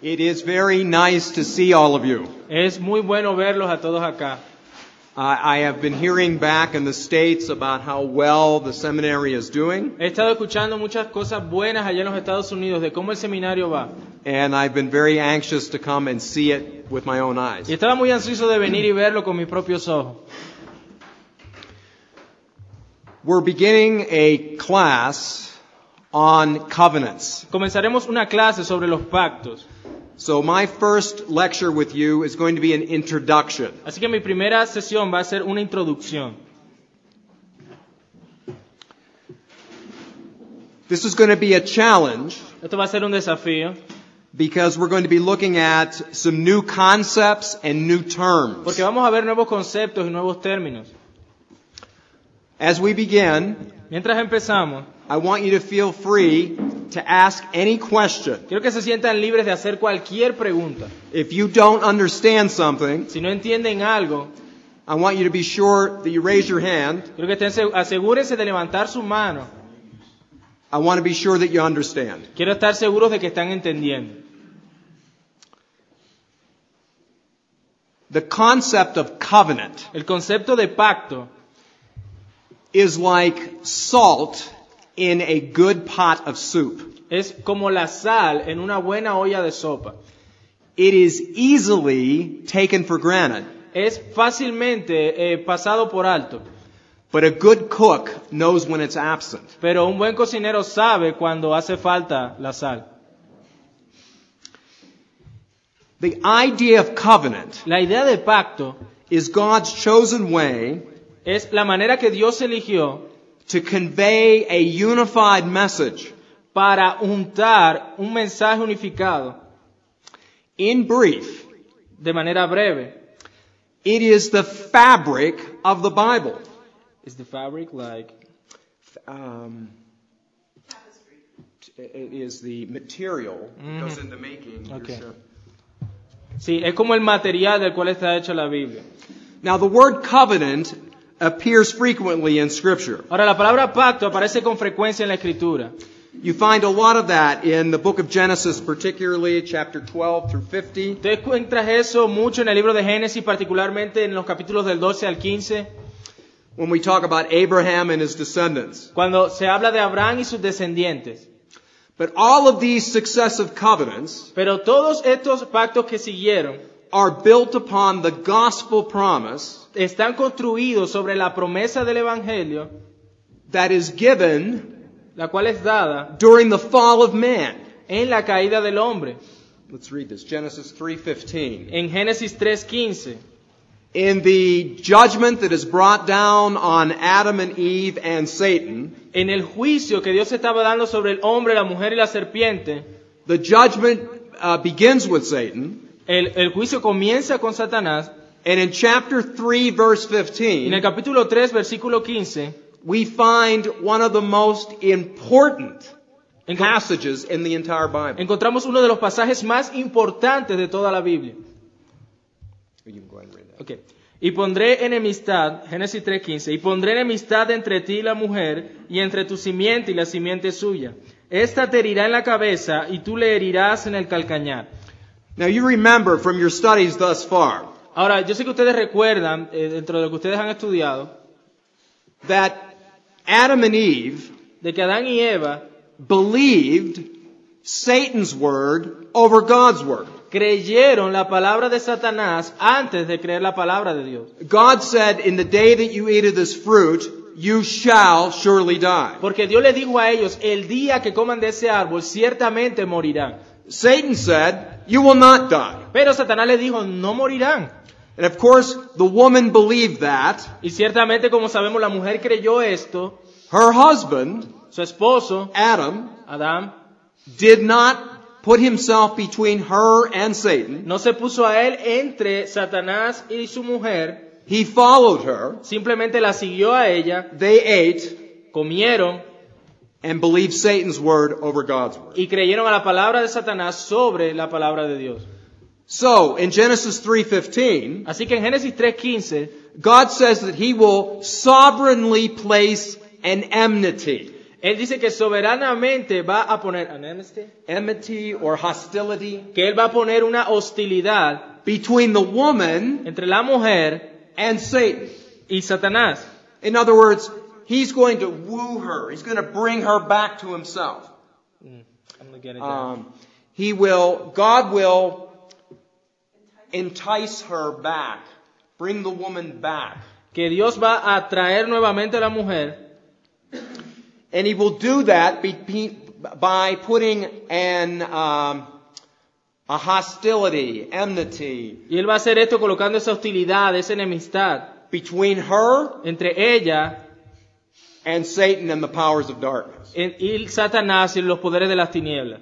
It is very nice to see all of you. Es muy bueno verlos a todos acá. I have been hearing back in the States about how well the seminary is doing, He estado escuchando muchas cosas buenas allá en los Estados Unidos de cómo el seminario va. and I've been very anxious to come and see it with my own eyes. Y estaba muy ansioso de venir y verlo con mis propios ojos. We're beginning a class on covenants. Comenzaremos una clase sobre los pactos. So my first lecture with you is going to be an introduction. Así que mi primera sesión va a ser una introducción. This is going to be a challenge Esto va a ser un desafío because we're going to be looking at some new concepts and new terms. porque vamos a ver nuevos conceptos y nuevos términos. As we begin, Mientras empezamos, I want you to feel free to ask any question. quiero que se sientan libres de hacer cualquier pregunta. If you don't understand something, Si no entienden algo, I want you to be sure that you raise your hand. quiero que asegúrense de levantar su mano. I want to be sure that you understand. Quiero estar seguros de que están entendiendo. The concept of covenant El concepto de pacto is like salt in a good pot of soup. es como la sal en una buena olla de sopa. It is easily taken for granted, Es fácilmente pasado por alto, but a good cook knows when it's absent. pero un buen cocinero sabe cuando hace falta la sal. The idea of covenant La idea de pacto is God's chosen way es la manera que Dios eligió to convey a unified message. para juntar un mensaje unificado. In brief, De manera breve. it is the fabric of the Bible. Is the fabric like? It is the material that goes into making your Okay. shirt. Sí, es como el material del cual está hecha la Biblia. Now, the word covenant appears frequently in Scripture. Ahora, la palabra pacto aparece con frecuencia en la Escritura. You find a lot of that in the book of Genesis, particularly chapter 12 through 50. Tú encuentras eso mucho en el libro de Génesis, particularmente en los capítulos del 12 al 15, When we talk about Abraham and his descendants. cuando se habla de Abraham y sus descendientes. But all of these successive covenants Pero todos estos pactos que siguieron are built upon the gospel promise están construidos sobre la promesa del Evangelio, that is given la cual es dada during the fall of man. en la caída del hombre. Let's read this. Genesis 3:15. En Génesis 3:15. In the judgment that is brought down on Adam and Eve and Satan, En el juicio que Dios estaba dando sobre el hombre, la mujer y la serpiente, the judgment begins with Satan. el juicio comienza con Satanás. And in chapter 3, verse Y en el 15, capítulo 3, versículo 15, we find one of the most important encon- passages in the entire Bible. encontramos uno de los pasajes más importantes de toda la Biblia. You can go ahead and read that. Okay. Y pondré enemistad, Génesis 3:15, y pondré enemistad entre ti y la mujer, y entre tu simiente y la simiente suya. Esta te herirá en la cabeza, y tú le herirás en el calcañar. Now you remember from your studies thus far Ahora, yo sé que ustedes recuerdan, dentro de lo que ustedes han estudiado, that Adam and Eve de que Adán y Eva believed Satan's word over God's word. creyeron la palabra de Satanás antes de creer la palabra de Dios. God said, in the day that you eat of this fruit, you shall surely die. Porque Dios les dijo a ellos, el día que coman de ese árbol, ciertamente morirán. Satan said, you will not die. Pero Satanás les dijo, no morirán. And of course, the woman believed that. Y ciertamente, como sabemos, la mujer creyó esto. Her husband, Su esposo, Adam, Adán, did not put himself between her and Satan. no se puso a él entre Satanás y su mujer. He followed her. Simplemente la siguió a ella, They ate comieron and believed Satan's word over God's word. y creyeron a la palabra de Satanás sobre la palabra de Dios. So, in Genesis 3:15, Así que en Génesis 3:15, God says that he will sovereignly place an enmity. Él dice que soberanamente va a poner enmity or hostility que él va a poner una hostilidad between the woman entre la mujer and Satan. y Satanás. In other words, he's going to woo her. He's going to bring her back to himself. God will entice her back, bring the woman back. Que Dios va a traer nuevamente a la mujer. And he will do that by putting a hostility, enmity. Y él va a hacer esto colocando esa hostilidad, esa enemistad Between her entre ella and Satan and the powers of darkness. y Satanás y los poderes de las tinieblas.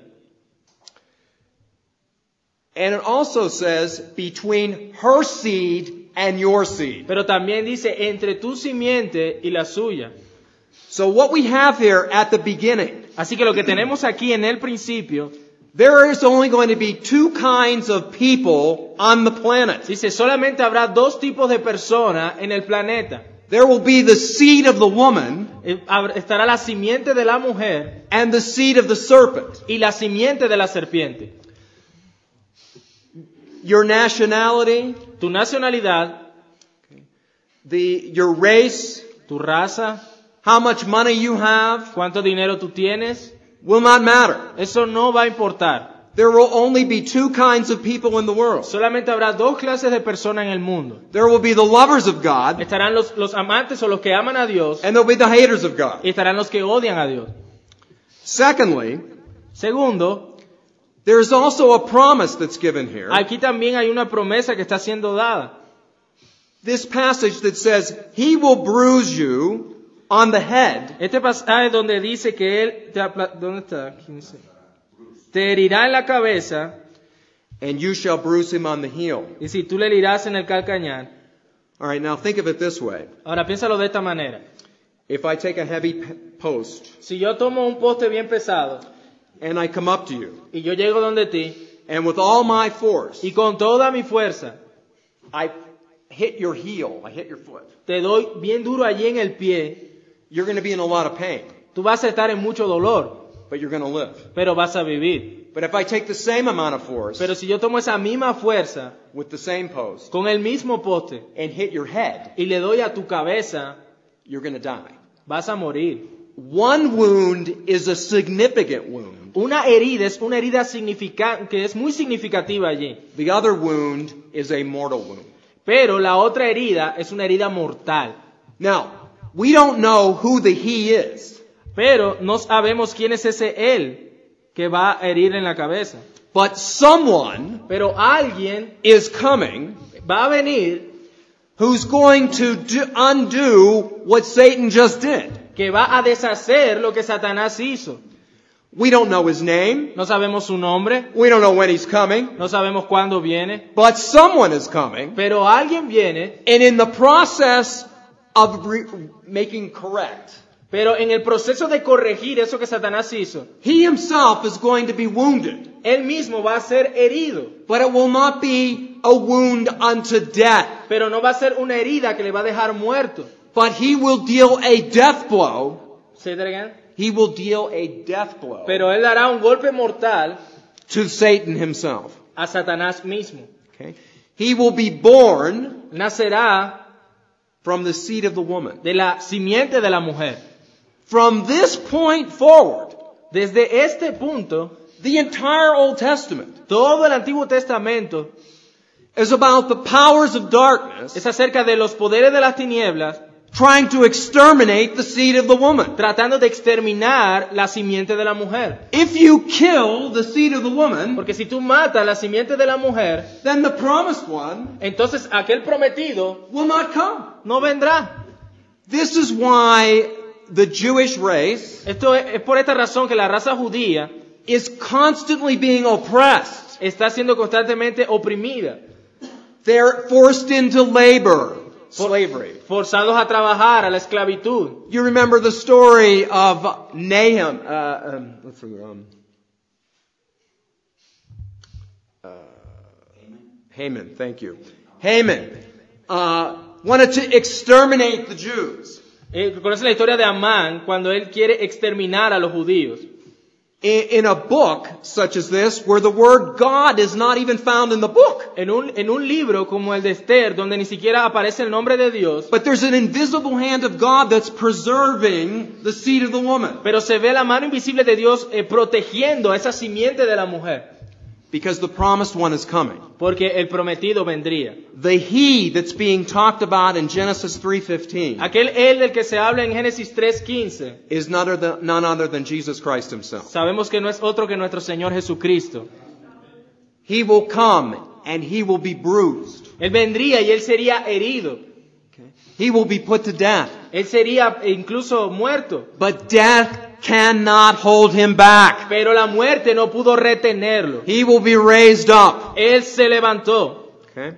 And it also says between her seed and your seed. Pero también dice entre tu simiente y la suya. So what we have here at the beginning, Así que lo que tenemos aquí en el principio, there is only going to be two kinds of people on the planet. dice solamente habrá dos tipos de personas en el planeta. There will be the seed of the woman Estará la simiente de la mujer and the seed of the serpent. y la simiente de la serpiente. Your nationality, Tu nacionalidad, your race, tu raza, how much money you have, cuánto dinero tú tienes, will not matter. eso no va a importar. There will only be two kinds of people in the world. Solamente habrá dos clases de personas en el mundo. There will be the lovers of God, Estarán los amantes o los que aman a Dios and there will be the haters of God. y estarán los que odian a Dios. Secondly, Segundo, there is also a promise that's given here. aquí también hay una promesa que está siendo dada. This passage that says, He will bruise you on the head, Este pasaje donde dice que él ¿dónde está? Te herirá en la cabeza and you shall bruise him on the heel. y si tú le herirás en el calcañar. All right, now think of it this way. Ahora piénsalo de esta manera. If I take a heavy post Si yo tomo un poste bien pesado and I come up to you, y yo llego donde ti and with all my force, y con toda mi fuerza I hit your heel, I hit your foot, te doy bien duro allí en el pie, you're going to be in a lot of pain, tú vas a estar en mucho dolor, but you're going to live. pero vas a vivir. But if I take the same amount of force Pero si yo tomo esa misma fuerza with the same post con el mismo poste and hit your head, y le doy a tu cabeza, you're going to die. vas a morir. One wound is a significant wound. Una herida es una herida que es muy significativa allí. The other wound is a mortal wound. Pero la otra herida es una herida mortal. Now, we don't know who the he is, Pero no sabemos quién es ese él que va a herir en la cabeza. but someone Pero alguien is coming va a venir who's going to undo what Satan just did. que va a deshacer lo que Satanás hizo. We don't know his name. No sabemos su nombre, We don't know when he's coming. no sabemos cuándo viene, But someone is coming. pero alguien viene, And in the process of making correct, pero en el proceso de corregir eso que Satanás hizo, he himself is going to be wounded. él mismo va a ser herido, But it will not be a wound unto death. pero no va a ser una herida que le va a dejar muerto. But he will deal a death blow. Say that again. He will deal a death blow Pero él dará un golpe mortal to Satan himself. a Satanás mismo. Okay? He will be born Nacerá from the seed of the woman. de la simiente de la mujer. From this point forward, Desde este punto, the entire Old Testament todo el Antiguo Testamento is about the powers of darkness es acerca de los poderes de las tinieblas trying to exterminate the seed of the woman. tratando de exterminar la simiente de la mujer. If you kill the seed of the woman, Porque si tú matas la simiente de la mujer, then the promised one entonces aquel prometido will not come. no vendrá. This is why the Jewish race Esto es por esta razón que la raza judía is constantly being oppressed. está siendo constantemente oprimida, They're forced into labor, slavery. forzados a trabajar, a la esclavitud. You remember the story of Nahum, Haman, thank you. Haman wanted to exterminate the Jews. Conoce la historia de Amán cuando él quiere exterminar a los judíos. In a book such as this, where the word God is not even found in the book. En un libro como el de Esther, donde ni siquiera aparece el nombre de Dios, But there's an invisible hand of God that's preserving the seed of the woman. pero se ve la mano invisible de Dios protegiendo a esa simiente de la mujer, Because the promised one is coming. porque el prometido vendría. The he that's being talked about in Genesis 3:15 Aquel él del que se habla en Génesis 3:15, is none other than Jesus Christ himself. sabemos que no es otro que nuestro Señor Jesucristo. He will come and he will be bruised. Él vendría y él sería herido. He will be put to death. Él sería incluso muerto. But death cannot hold him back. Pero la muerte no pudo retenerlo. He will be raised up. Él se levantó. Okay?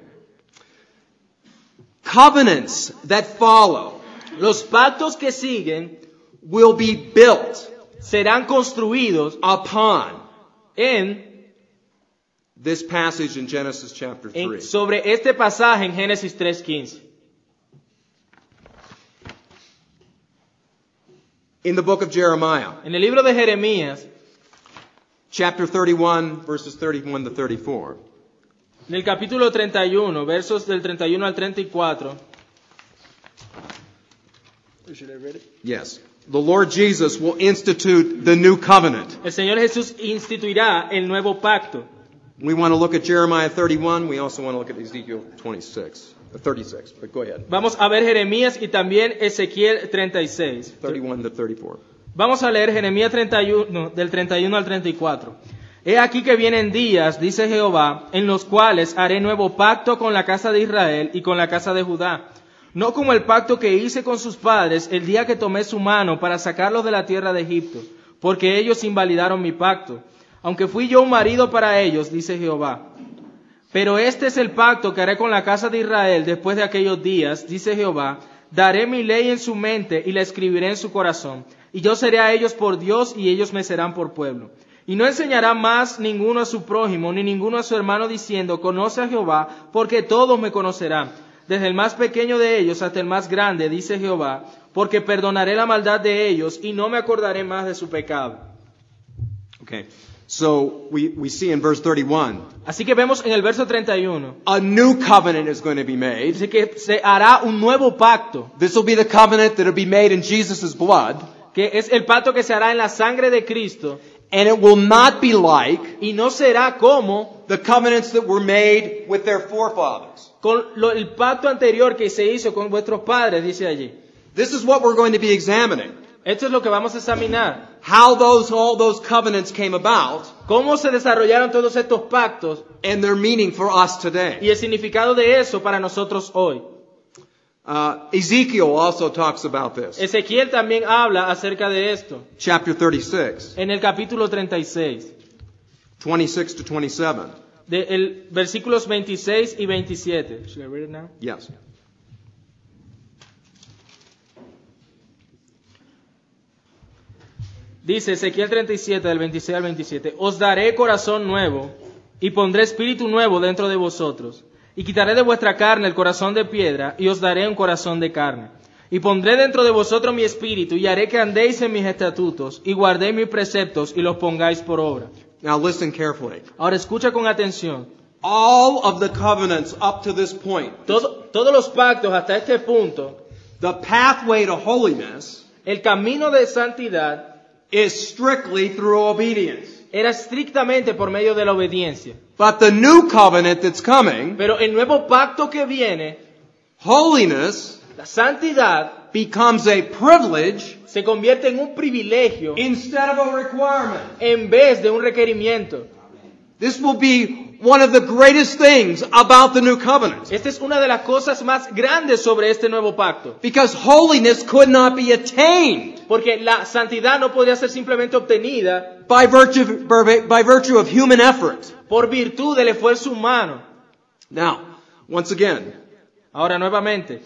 Covenants that follow Los pactos que siguen will be built serán construidos upon en this passage in Genesis chapter 3. sobre este pasaje en Génesis 3:15. In the book of Jeremiah, En el libro de Jeremías, chapter 31, verses 31 to 34. en el capítulo 31, versos del 31 al 34. Yes. The Lord Jesus will institute the new covenant. El Señor Jesús instituirá el nuevo pacto. We want to look at Jeremiah 31. We also want to look at Ezekiel 36. But go ahead. Vamos a ver Jeremías y también Ezequiel 36. 31 to 34. Vamos a leer Jeremías 31, del 31 al 34. He aquí que vienen días, dice Jehová, en los cuales haré nuevo pacto con la casa de Israel y con la casa de Judá. No como el pacto que hice con sus padres el día que tomé su mano para sacarlos de la tierra de Egipto, porque ellos invalidaron mi pacto, aunque fui yo un marido para ellos, dice Jehová. Pero este es el pacto que haré con la casa de Israel después de aquellos días, dice Jehová. Daré mi ley en su mente y la escribiré en su corazón. Y yo seré a ellos por Dios y ellos me serán por pueblo. Y no enseñará más ninguno a su prójimo ni ninguno a su hermano diciendo, conoce a Jehová, porque todos me conocerán. Desde el más pequeño de ellos hasta el más grande, dice Jehová, porque perdonaré la maldad de ellos y no me acordaré más de su pecado. Okay. So we see in verse 31, Así que vemos en el verso 31, a new covenant is going to be made. dice que se hará un nuevo pacto, This will be the covenant that will be made in Jesus' blood. que es el pacto que se hará en la sangre de Cristo, And it will not be like y no será como the covenants that were made with their forefathers. con el pacto anterior que se hizo con vuestros padres, dice allí. This is what we're going to be examining. Esto es lo que vamos a examinar. How all those covenants came about Cómo se desarrollaron todos estos pactos and their meaning for us today. y el significado de eso para nosotros hoy. Ezekiel also talks about this. Ezequiel también habla acerca de esto. Chapter 36, En el capítulo 36, 26 to 27. de versículos 26 y 27. Should I read it now? Yes. Dice Ezequiel 37, del 26 al 27, os daré corazón nuevo y pondré espíritu nuevo dentro de vosotros. Y quitaré de vuestra carne el corazón de piedra y os daré un corazón de carne. Y pondré dentro de vosotros mi espíritu y haré que andéis en mis estatutos y guardéis mis preceptos y los pongáis por obra. Now listen carefully. Ahora escucha con atención. All of the covenants up to this point, Todos los pactos hasta este punto, the pathway to holiness el camino de santidad is strictly through obedience. era estrictamente por medio de la obediencia. But the new covenant that's coming, Pero el nuevo pacto que viene, holiness, la santidad, becomes a privilege se convierte en un privilegio instead of a requirement. en vez de un requerimiento. This will be one of the greatest things about the new covenant. Esta es una de las cosas más grandes sobre este nuevo pacto. Because holiness could not be attained Porque la santidad no podía ser simplemente obtenida by virtue of human effort. por virtud del esfuerzo humano. Now, once again, Ahora nuevamente,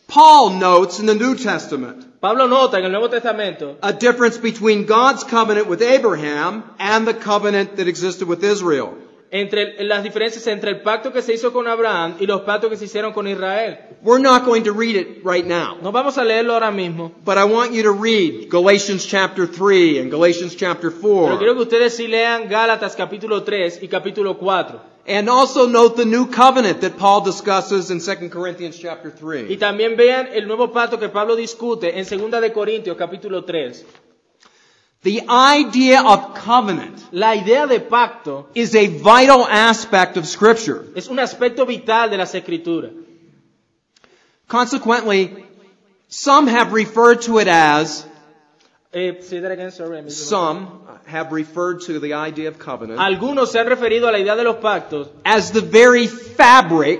Paul notes in the New Testament Pablo nota en el Nuevo Testamento a difference between God's covenant with Abraham and the covenant that existed with Israel. entre las diferencias entre el pacto que se hizo con Abraham y los pactos que se hicieron con Israel. We're not going to read it right now, No vamos a leerlo ahora mismo, but I want you to read Galatians chapter 3 and Galatians chapter pero 4. quiero que ustedes sí lean Gálatas capítulo 3 y capítulo 4. And also note the new covenant that Paul discusses in 2 Corinthians chapter Y 3. también vean el nuevo pacto que Pablo discute en 2 de Corintios capítulo 3. The idea of covenant La idea de pacto is a vital aspect of Scripture. es un aspecto vital de las Escrituras. Consequently, some have referred to it as, Say that again, sorry, I missed it. some have referred to the idea of covenant Algunos se han referido a la idea de los pactos as the very fabric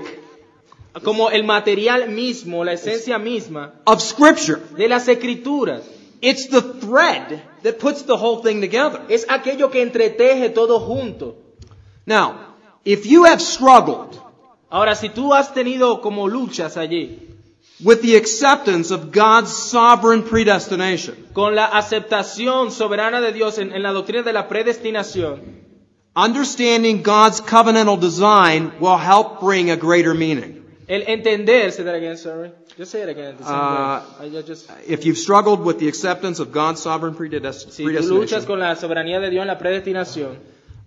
como el material mismo, la esencia misma of Scripture. de las Escrituras. It's the thread that puts the whole thing together. Es aquello que entreteje todo junto. Now, if you have struggled Ahora, si tú has tenido como luchas allí with the acceptance of God's sovereign predestination, con la aceptación soberana de Dios en la doctrina de la predestinación, understanding God's covenantal design will help bring a greater meaning. el entender, say that again, sorry. Just say it again. The same way. I just, If you've struggled with the acceptance of God's sovereign si tú luchas predestination, con la soberanía de Dios en la predestinación,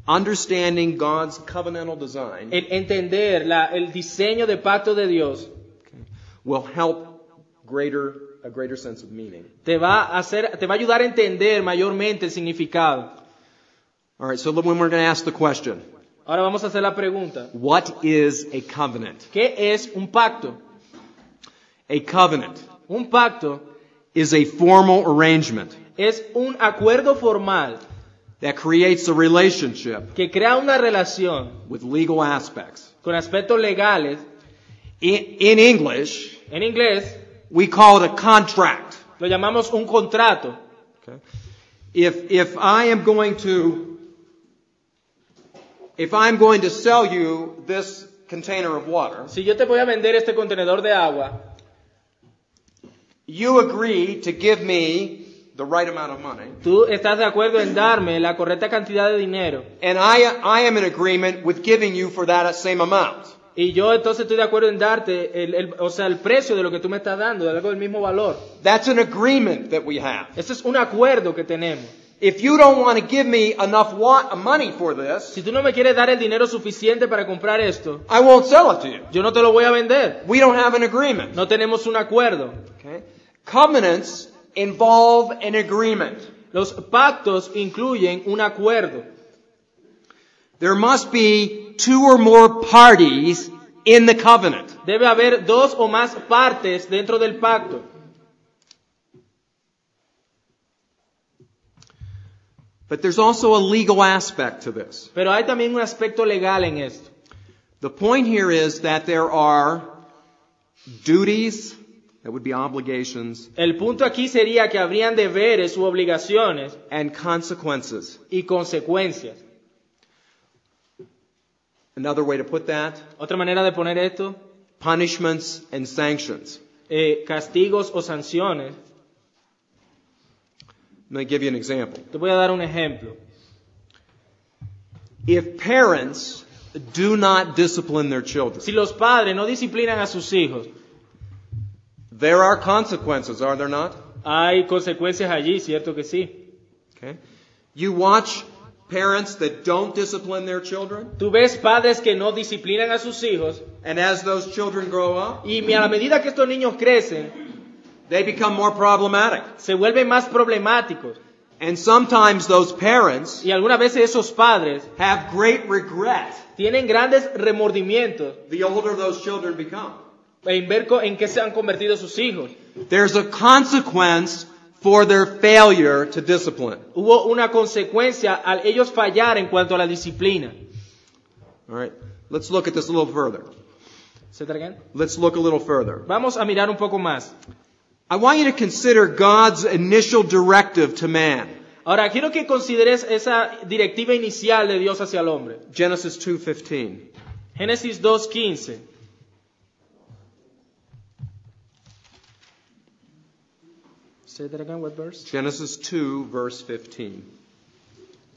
understanding God's covenantal design el entender el diseño de pacto de Dios will help a greater sense of meaning. te va a ayudar a entender mayormente el significado. All right, so when we're going to ask the question, Ahora vamos a hacer la pregunta. what is a covenant? ¿Qué es un pacto? A covenant Un pacto is a formal arrangement es un acuerdo formal that creates a relationship que crea una relación with legal aspects. con aspectos legales. In English, En inglés we call it a contract. lo llamamos un contrato. Okay? If I'm going to sell you this container of water, Si yo te voy a vender este contenedor de agua, you agree to give me the right amount of money, tú estás de acuerdo en darme la correcta cantidad de dinero. and I am in agreement with giving you for that same amount. Y yo entonces estoy de acuerdo en darte el precio de lo que tú me estás dando, de algo del mismo valor. That's an agreement that we have. Ese es un acuerdo que tenemos. If you don't want to give me enough money for this, Si tú no me quieres dar el dinero suficiente para comprar esto, I won't sell it to you. yo no te lo voy a vender. We don't have an agreement. No tenemos un acuerdo. Okay? Covenants involve an agreement. Los pactos incluyen un acuerdo. There must be two or more parties in the covenant. Debe haber dos o más partes dentro del pacto. But there's also a legal aspect to this. Pero hay también un aspecto legal en esto. The point here is that there are duties, that would be obligations, El punto aquí sería que habrían deberes u obligaciones and consequences. y consecuencias. Another way to put that, Otra manera de poner esto, punishments and sanctions. castigos o sanciones. Let me give you an example. Te voy a dar un ejemplo. If parents do not discipline their children, Si los padres no disciplinan a sus hijos, there are consequences, are there not? hay consecuencias allí, ¿cierto que sí? Okay. You watch parents that don't discipline their children, Tú ves padres que no disciplinan a sus hijos and as those children grow up, y a la medida que estos niños crecen, they become more problematic. se vuelven más problemáticos. And sometimes those parents Y algunas veces esos padres have great regret tienen grandes remordimientos the older those children become. en ver en qué se han convertido sus hijos. There's a consequence for their failure to discipline. Hubo una consecuencia al ellos fallar en cuanto a la disciplina. All right. Let's look at this a little further. Say that again. Let's look a little further. Vamos a mirar un poco más. I want you to consider God's initial directive to man. Ahora, quiero que consideres esa directiva inicial de Dios hacia el hombre. Genesis 2:15. Génesis 2:15. Say that again, what verse? Genesis 2, verse 15.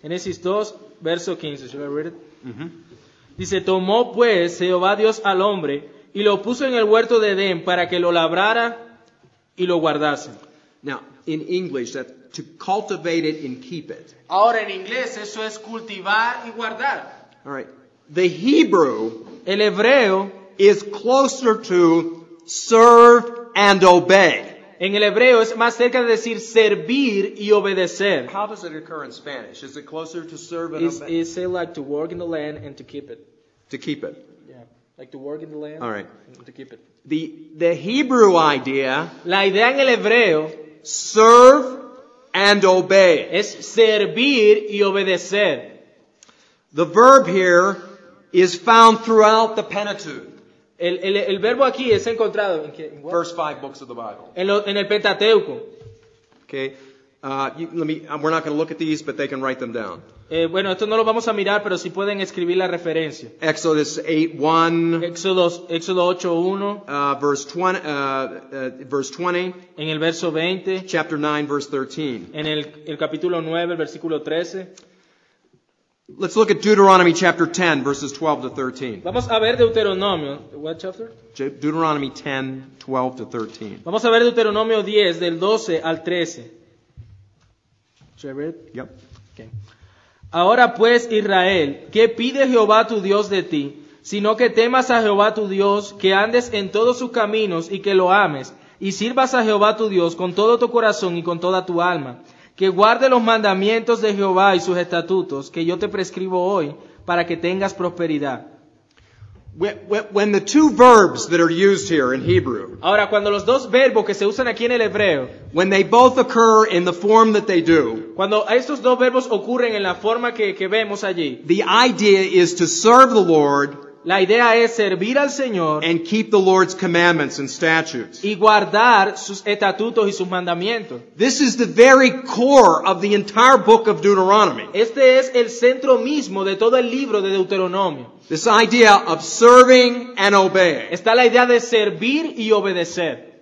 Génesis 2, verso 15. Should I read it? Mm-hmm. Dice, tomó pues Jehová Dios al hombre y lo puso en el huerto de Edén para que lo labrara y lo guardase. Now, in English, that to cultivate it and keep it. Ahora en inglés eso es cultivar y guardar. All right. The Hebrew El hebreo, is closer to serve and obey. en el hebreo es más cerca de decir servir y obedecer. How does it occur in Spanish? Is it closer to serve and obey? It's like to work in the land and to keep it. To keep it. Yeah, like to work in the land All right. and to keep it. The Hebrew idea, La idea en el hebreo serve and obey. es servir y obedecer. The verb here is found throughout the Pentateuch, El verbo aquí es encontrado first 5 books of the Bible. en el Pentateuco. Okay, we're not going to look at these, but they can write them down. Bueno, esto no lo vamos a mirar, pero sí pueden escribir la referencia. Exodus 8:1, Éxodo 8:1, verse 20, en el verso 20, chapter 9, verse 13. en el capítulo 9, el versículo 13. Let's look at Deuteronomy chapter 10, verses 12 to 13. Vamos a ver Deuteronomio. What chapter? Deuteronomy 10, 12 to 13. Vamos a ver Deuteronomio 10, del 12 al 13. Should I read it? Yep. Okay. Ahora pues, Israel, ¿qué pide Jehová tu Dios de ti? Sino que temas a Jehová tu Dios, que andes en todos sus caminos y que lo ames, y sirvas a Jehová tu Dios con todo tu corazón y con toda tu alma. Que guarde los mandamientos de Jehová y sus estatutos, que yo te prescribo hoy, para que tengas prosperidad. When the two verbs that are used here in Hebrew, Ahora, cuando los dos verbos que se usan aquí en el hebreo, when they both occur in the form that they do, cuando estos dos verbos ocurren en la forma que vemos allí, the idea is to serve the Lord la idea es servir al Señor and keep the Lord's commandments and statutes. y guardar sus estatutos y sus mandamientos. This is the very core of the entire book of Deuteronomy. Este es el centro mismo de todo el libro de Deuteronomio. This idea of serving and obeying. Está la idea de servir y obedecer.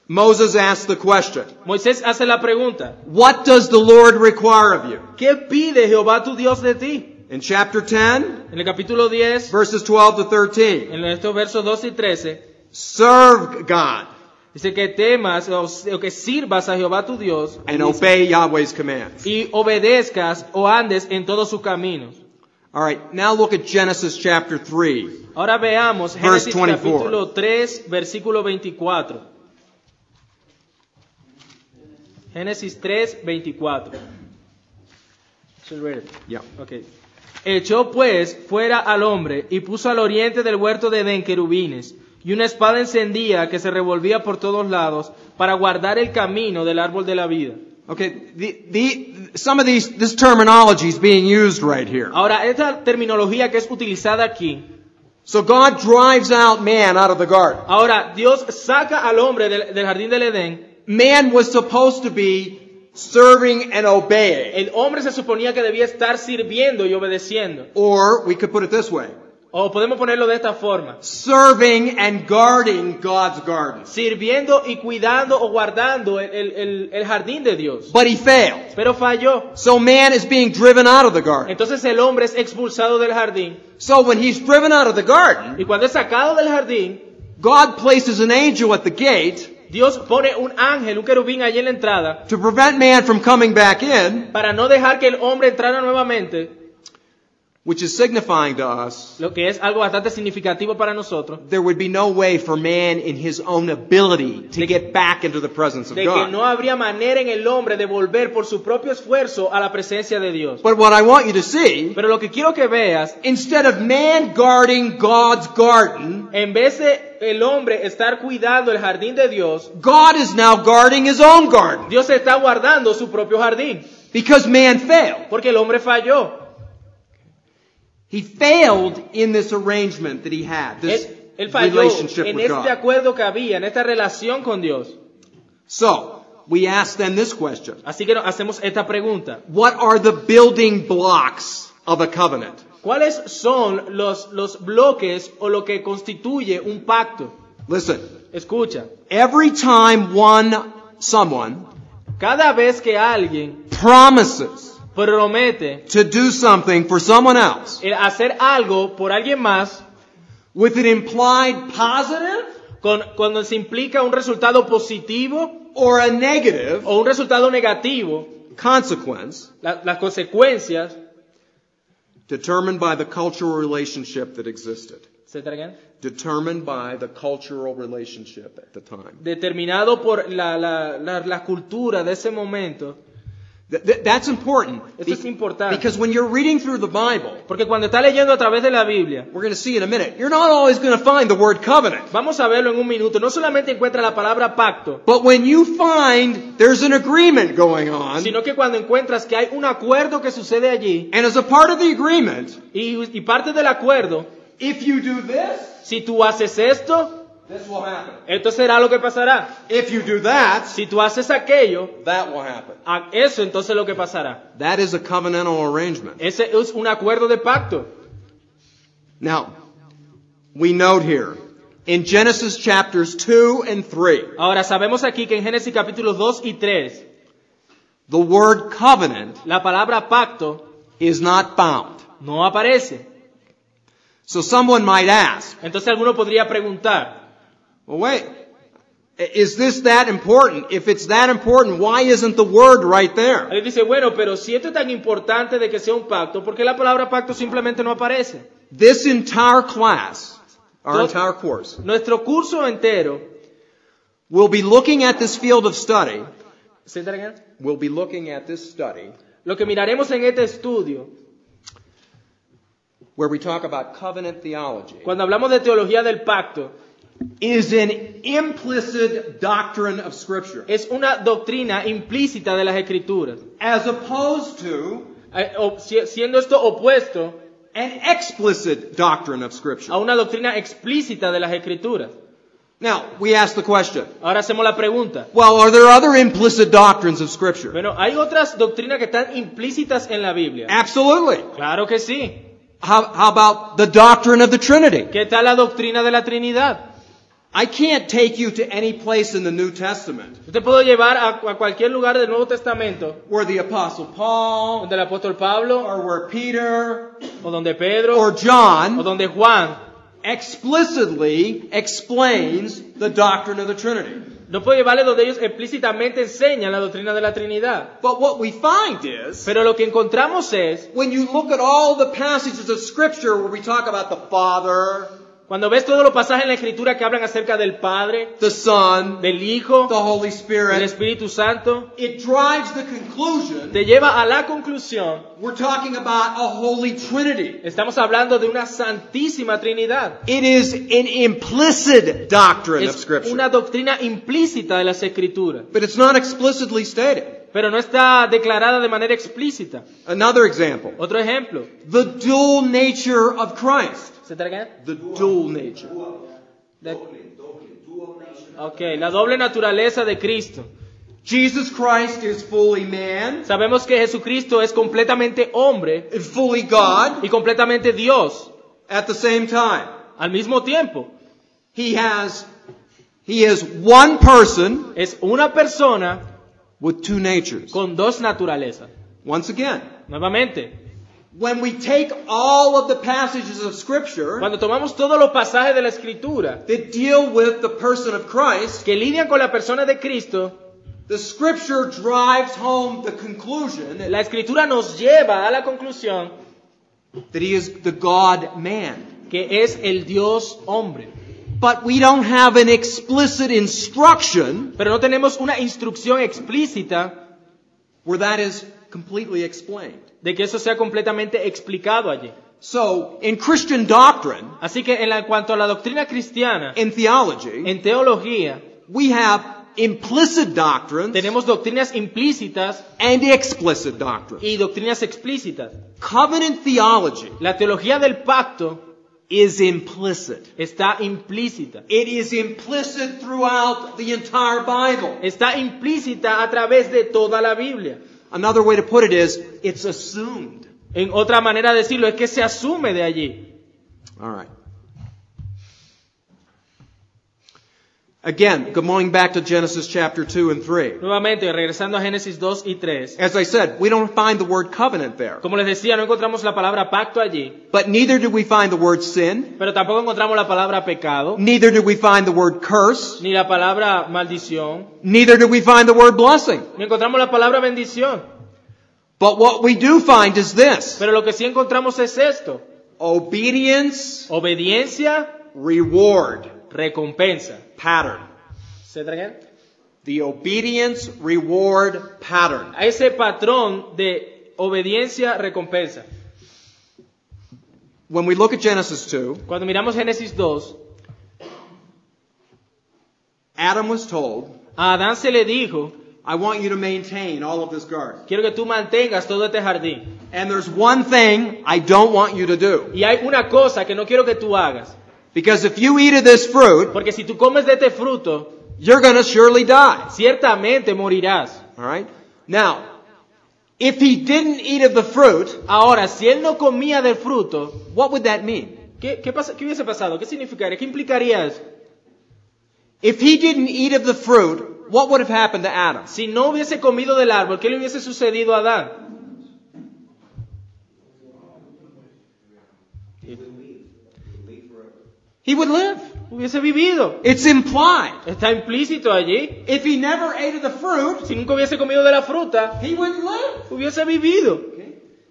Moses asked the question, Moisés hace la pregunta, what does the Lord require of you? ¿qué pide Jehová tu Dios de ti? In chapter 10, En el capítulo 10, verses 12 to 13, en estos versos 2 y 13, serve God dice que temas o que sirvas a Jehová tu Dios and obey Yahweh's commands. y obedezcas o andes en todos sus caminos. All right, now look at Genesis chapter 3. Ahora veamos Verse Génesis 24. capítulo 3, versículo 24. Génesis 3, 24. Should read it. Yeah. Okay. Echó pues fuera al hombre y puso al oriente del huerto de Edén querubines y una espada encendida que se revolvía por todos lados para guardar el camino del árbol de la vida. Okay, some of this terminology is being used right here. Ahora, esta terminología que es utilizada aquí, So God drives out man out of the garden. ahora Dios saca al hombre del jardín del Edén. Man was supposed to be serving and obeying. El hombre se suponía que debía estar sirviendo y obedeciendo. Or we could put it this way. O podemos ponerlo de esta forma. Serving and guarding God's garden. Sirviendo y cuidando o guardando el jardín de Dios. But he failed. Pero falló. So man is being driven out of the garden. Entonces el hombre es expulsado del jardín. So when he's driven out of the garden, Y cuando es sacado del jardín, God places an angel at the gate Dios pone un ángel, un querubín allí en la entrada, to prevent man from coming back in, para no dejar que el hombre entrara nuevamente, which is signifying to us lo que es algo bastante significativo para nosotros, there would be no way for man in his own ability to get back into the presence of de que God. no habría manera en el hombre de volver por su propio esfuerzo a la presencia de Dios. But what I want you to see, Pero lo que quiero que veas, instead of man guarding God's garden, en vez de el hombre estar cuidando el jardín de Dios, God is now guarding his own garden Dios está guardando su propio jardín, because man failed. porque el hombre falló. He failed in this arrangement that he had, this Él falló relationship en with este God. acuerdo que había, en esta relación con Dios. So, we ask then this question. Así que hacemos esta pregunta. What are the building blocks of a covenant? ¿Cuáles son los bloques o lo que constituye un pacto? Listen, Escucha, every time someone cada vez que alguien promises promete to do something for someone else hacer algo por alguien más with an implied positive cuando se implica un resultado positivo or a negative o un resultado negativo, consequence las consecuencias, determined by the cultural relationship that existed. etcétera, ¿qué? Determined by the cultural relationship at the time. Determinado por la cultura de ese momento. That's important. Esto es importante. Because when you're reading through the Bible, Porque cuando está leyendo a través de la Biblia, we're going to see in a minute, you're not always going to find the word covenant. vamos a verlo en un minuto, no solamente encuentra la palabra pacto, But when you find there's an agreement going on, sino que cuando encuentras que hay un acuerdo que sucede allí, and as a part of the agreement, y parte del acuerdo, if you do this, si tú haces esto, this will happen. esto será lo que pasará. If you do that, Si tú haces aquello, that will happen. eso entonces es lo que pasará. That is a covenantal arrangement. Ese es un acuerdo de pacto. Now, we note here, in Genesis chapters 2 and 3, Ahora sabemos aquí que en Génesis capítulos 2 y 3, the word covenant la palabra pacto is not found. no aparece. So someone might ask, Entonces alguno podría preguntar, well, wait, is this that important? If it's that important, why isn't the word right there? él dice, bueno, pero si esto es tan importante de que sea un pacto, ¿por qué la palabra pacto simplemente no aparece? This entire class, our Todo- entire course, Nuestro curso entero, we'll be looking at this field of study. ¿etcétera, qué? We'll be looking at this study Lo que miraremos en este estudio, where we talk about covenant theology, cuando hablamos de teología del pacto, is an implicit doctrine of Scripture, es una doctrina implícita de las Escrituras, as opposed to siendo esto opuesto an explicit doctrine of Scripture. a una doctrina explícita de las Escrituras. Now, we ask the question, Ahora hacemos la pregunta. well, are there other implicit doctrines of Scripture? Bueno, ¿hay otras doctrinas que están implícitas en la Biblia? Absolutely. Claro que sí. How about the doctrine of the Trinity? ¿Qué tal la doctrina de la Trinidad? I can't take you to any place in the New Testament Yo te puedo llevar a cualquier lugar del Nuevo Testamento, where the Apostle Paul, donde el apóstol Pablo, or where Peter, o donde Pedro, or o John donde Juan, explicitly explains the doctrine of the Trinity. no puedo llevarle donde ellos explícitamente enseñan la doctrina de la Trinidad. But what we find is, Pero lo que encontramos es, when you look at all the passages of Scripture where we talk about the Father, cuando ves todos los pasajes en la Escritura que hablan acerca del Padre, the Son, del Hijo, the Holy del Spirit, Espíritu Santo, it drives the conclusion te lleva a la conclusión, we're talking about a Holy Trinity. estamos hablando de una santísima Trinidad. It is an implicit doctrine of Es Scripture, una doctrina implícita de las Escrituras, but it's not explicitly stated. pero no está declarada de manera explícita. Another example, Otro ejemplo. the dual nature of Christ. ¿Se traga? The dual nature. Ok, la doble naturaleza de Cristo. Jesus Christ is fully man Sabemos que Jesucristo es completamente hombre and fully God y completamente Dios at the same time. al mismo tiempo. He is one person Es una persona with two natures. con dos naturalezas. Once again, Nuevamente, when we take all of the passages of Scripture cuando tomamos todos los pasajes de la Escritura that deal with the person of Christ, que lidian con la persona de Cristo, the Scripture drives home the conclusion la Escritura nos lleva a la conclusión that He is the God-man. que es el Dios hombre. But we don't have an explicit instruction Pero no tenemos una instrucción explícita where that is completely explained. de que eso sea completamente explicado allí. So, in Christian doctrine, Así que en cuanto a la doctrina cristiana, in theology, en teología, we have implicit doctrines tenemos doctrinas implícitas and explicit doctrines. y doctrinas explícitas. Covenant theology La teología del pacto is implicit. está implícita. It is implicit throughout the entire Bible. Está implícita a través de toda la Biblia. Another way to put it is, it's assumed. En otra manera de decirlo es que se asume de allí. All right. Again, going back to Genesis chapter 2 and 3. Nuevamente, regresando a Génesis 2 y 3. As I said, we don't find the word covenant there. Como les decía, no encontramos la palabra pacto allí, But neither do we find the word sin. pero tampoco encontramos la palabra pecado, Neither do we find the word curse. ni la palabra maldición, Neither do we find the word blessing. ni encontramos la palabra bendición. But what we do find is this. Pero lo que sí encontramos es esto: Obedience, obediencia, reward, recompensa. pattern. ¿Se traen? The obedience, reward, pattern. A ese patrón de obediencia, recompensa. When we look at Genesis 2, Cuando miramos Génesis 2, Adam was told, a Adán se le dijo: I want you to maintain all of this garden. quiero que tú mantengas todo este jardín. And there's one thing I don't want you to do. Y hay una cosa que no quiero que tú hagas, Because if you eat of this fruit, porque si tú comes de este fruto, you're going to surely die. ciertamente morirás. All right? Now, if he didn't eat of the fruit, Ahora, si él no comía del fruto, what would that mean? ¿qué hubiese pasado? ¿Qué significaría? ¿Qué implicaría eso? If he didn't eat of the fruit, what would have happened to Adam? Si no hubiese comido del árbol, ¿qué le hubiese sucedido a Adán? He would live. Hubiese vivido. It's implied. Está implícito allí. If he never ate of the fruit, Si nunca hubiese comido de la fruta, he would live. hubiese vivido.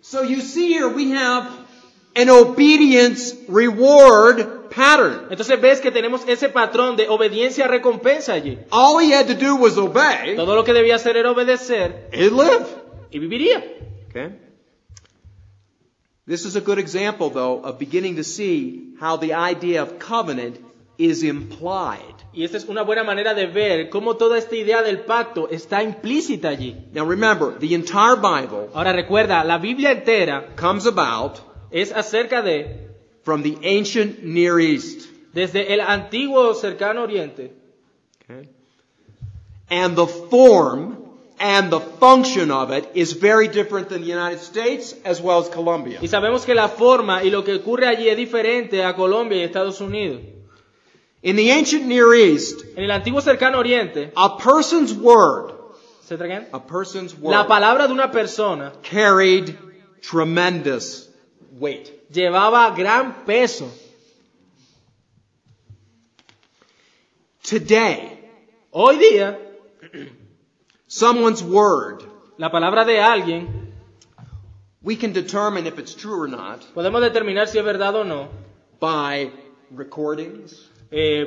So you see here we have an obedience reward pattern. Entonces ves que tenemos ese patrón de obediencia-recompensa allí. All he had to do was obey. Todo lo que debía hacer era obedecer He'd live. y viviría. Okay? This is a good example, though, of beginning to see how the idea of covenant is implied. Y esta es una buena manera de ver cómo toda esta idea del pacto está implícita allí. Now remember, the entire Bible Ahora recuerda, la Biblia entera comes about es acerca de, from the ancient Near East. desde el antiguo cercano oriente. Okay? And the form and the function of it is very different than the United States as well as Colombia. Y sabemos que la forma y lo que ocurre allí es diferente a Colombia y Estados Unidos. In the ancient Near East, En el antiguo cercano oriente, a person's word, ¿se traen? a person's La word palabra de una persona carried tremendous weight. llevaba gran peso. Today, Hoy día, someone's word, la palabra de alguien, we can determine if it's true or not podemos determinar si es verdad o no, by recordings,